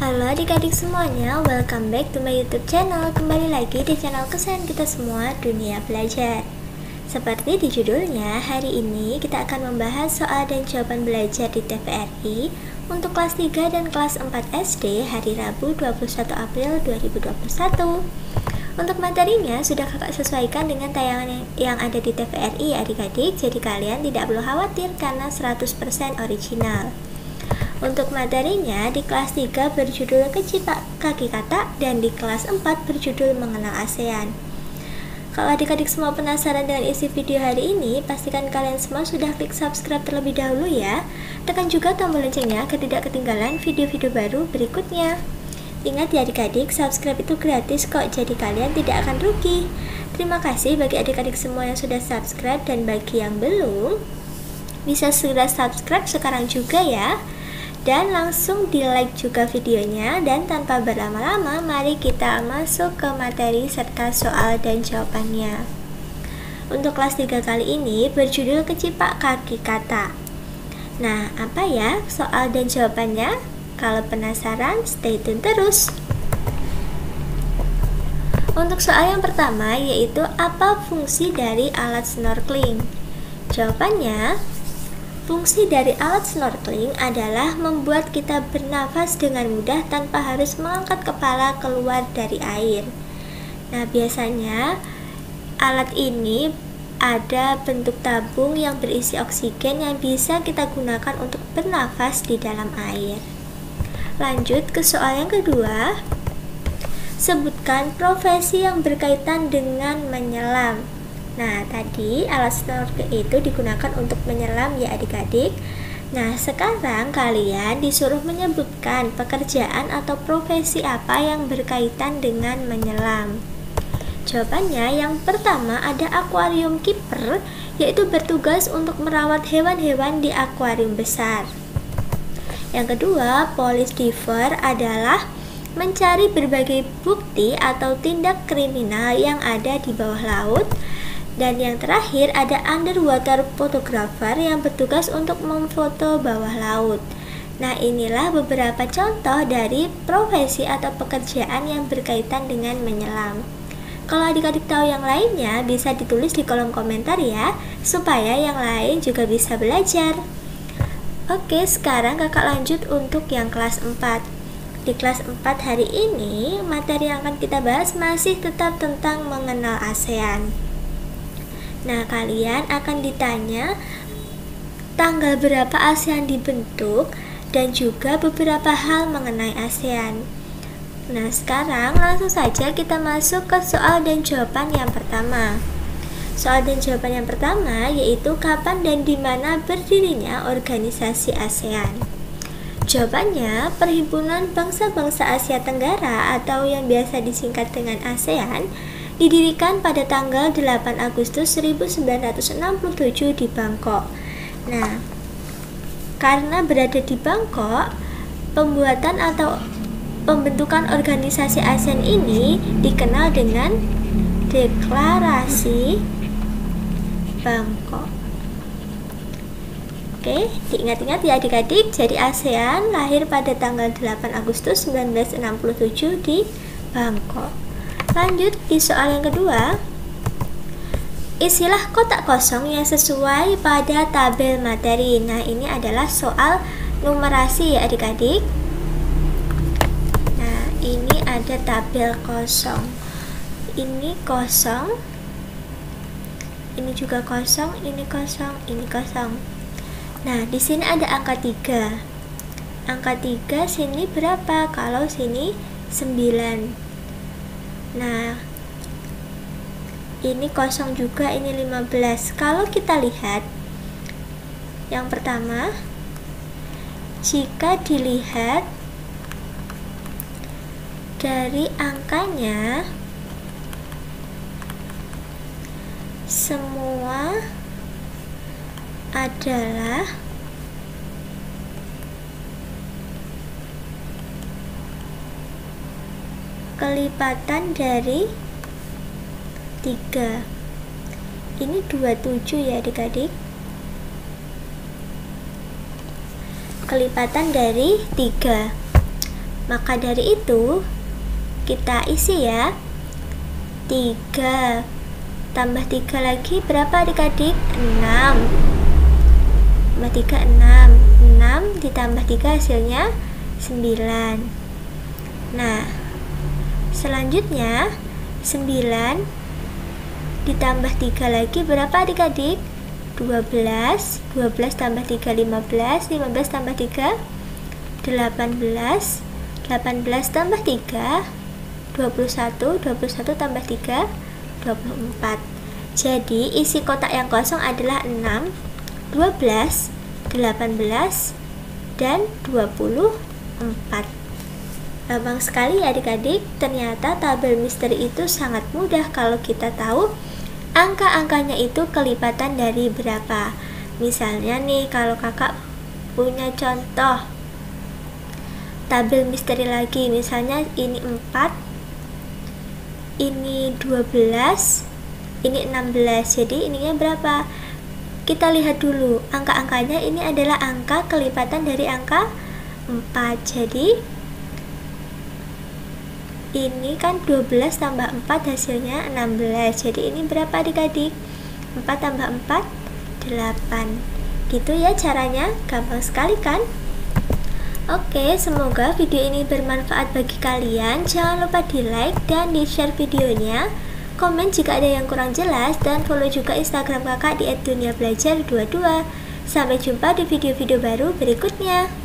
Halo adik-adik semuanya, welcome back to my YouTube channel. Kembali lagi di channel kesayangan kita semua, Dunia Belajar. Seperti di judulnya, hari ini kita akan membahas soal dan jawaban belajar di TVRI untuk kelas 3 dan kelas 4 SD hari Rabu 21 April 2021. Untuk materinya sudah kakak sesuaikan dengan tayangan yang ada di TVRI adik-adik, jadi kalian tidak perlu khawatir karena 100% original. Untuk materinya di kelas 3 berjudul Kecipta Kaki Kata dan di kelas 4 berjudul Mengenal ASEAN. Kalau adik-adik semua penasaran dengan isi video hari ini, pastikan kalian semua sudah klik subscribe terlebih dahulu ya. Tekan juga tombol loncengnya agar tidak ketinggalan video-video baru berikutnya. Ingat ya adik-adik, subscribe itu gratis kok, jadi kalian tidak akan rugi. Terima kasih bagi adik-adik semua yang sudah subscribe, dan bagi yang belum, bisa segera subscribe sekarang juga ya. Dan langsung di like juga videonya. Dan tanpa berlama-lama, mari kita masuk ke materi serta soal dan jawabannya. Untuk kelas 3 kali ini berjudul Kecipta Kaki Kata. Nah, apa ya soal dan jawabannya? Kalau penasaran, stay tune terus. Untuk soal yang pertama, yaitu apa fungsi dari alat snorkeling? Jawabannya, fungsi dari alat snorkeling adalah membuat kita bernafas dengan mudah tanpa harus mengangkat kepala keluar dari air. Nah, biasanya alat ini ada bentuk tabung yang berisi oksigen yang bisa kita gunakan untuk bernafas di dalam air. Lanjut ke soal yang kedua. Sebutkan profesi yang berkaitan dengan menyelam. Nah, tadi alat snorkel itu digunakan untuk menyelam ya adik-adik. Nah, sekarang kalian disuruh menyebutkan pekerjaan atau profesi apa yang berkaitan dengan menyelam. Jawabannya, yang pertama ada akuarium keeper, yaitu bertugas untuk merawat hewan-hewan di akuarium besar. Yang kedua, police diver adalah mencari berbagai bukti atau tindak kriminal yang ada di bawah laut. Dan yang terakhir ada underwater photographer yang bertugas untuk memfoto bawah laut. Nah, inilah beberapa contoh dari profesi atau pekerjaan yang berkaitan dengan menyelam. Kalau adik-adik tahu yang lainnya, bisa ditulis di kolom komentar ya, supaya yang lain juga bisa belajar. Oke, sekarang kakak lanjut untuk yang kelas 4. Di kelas 4 hari ini, materi yang akan kita bahas masih tetap tentang mengenal ASEAN. Nah, kalian akan ditanya tanggal berapa ASEAN dibentuk dan juga beberapa hal mengenai ASEAN. Nah, sekarang langsung saja kita masuk ke soal dan jawaban yang pertama. Soal dan jawaban yang pertama yaitu kapan dan di mana berdirinya organisasi ASEAN. Jawabannya, Perhimpunan Bangsa-Bangsa Asia Tenggara atau yang biasa disingkat dengan ASEAN didirikan pada tanggal 8 Agustus 1967 di Bangkok. Nah, karena berada di Bangkok, pembuatan atau pembentukan organisasi ASEAN ini dikenal dengan Deklarasi Bangkok. Oke, diingat-ingat ya adik-adik. Jadi ASEAN lahir pada tanggal 8 Agustus 1967 di Bangkok. Lanjut di soal yang kedua. Isilah kotak kosong yang sesuai pada tabel materi. Nah, ini adalah soal numerasi ya adik-adik. Nah, ini ada tabel kosong. Ini kosong. Ini juga kosong, ini kosong, ini kosong. Nah, di sini ada angka 3. Angka 3 sini berapa? Kalau sini 9. Nah, ini kosong juga, ini 15. Kalau kita lihat yang pertama, jika dilihat dari angkanya, semua adalah kelipatan dari 3. Ini 27 ya adik-adik. Kelipatan dari 3. Maka dari itu kita isi ya. 3 tambah 3 lagi berapa adik-adik? 6. Tambah 3 6. 6 ditambah 3 hasilnya 9. Nah, selanjutnya 9 ditambah 3 lagi berapa adik-adik? 12. 12 tambah 3 15. 15 tambah 3 18. 18 tambah 3 21. 21 tambah 3 24. Jadi isi kotak yang kosong adalah 6, 12, 18, dan 24. Gampang sekali ya adik-adik. Ternyata tabel misteri itu sangat mudah kalau kita tahu angka-angkanya itu kelipatan dari berapa. Misalnya nih, kalau kakak punya contoh tabel misteri lagi, misalnya ini 4, ini 12, ini 16. Jadi ininya berapa? Kita lihat dulu angka-angkanya. Ini adalah angka kelipatan dari angka 4. Jadi ini kan 12 tambah 4 hasilnya 16. Jadi ini berapa adik-adik? 4 tambah 4 8. Gitu ya caranya. Gampang sekali kan? Oke, semoga video ini bermanfaat bagi kalian. Jangan lupa di like dan di share videonya. Komen jika ada yang kurang jelas, dan follow juga Instagram kakak di @duniabelajar22. Sampai jumpa di video-video baru berikutnya.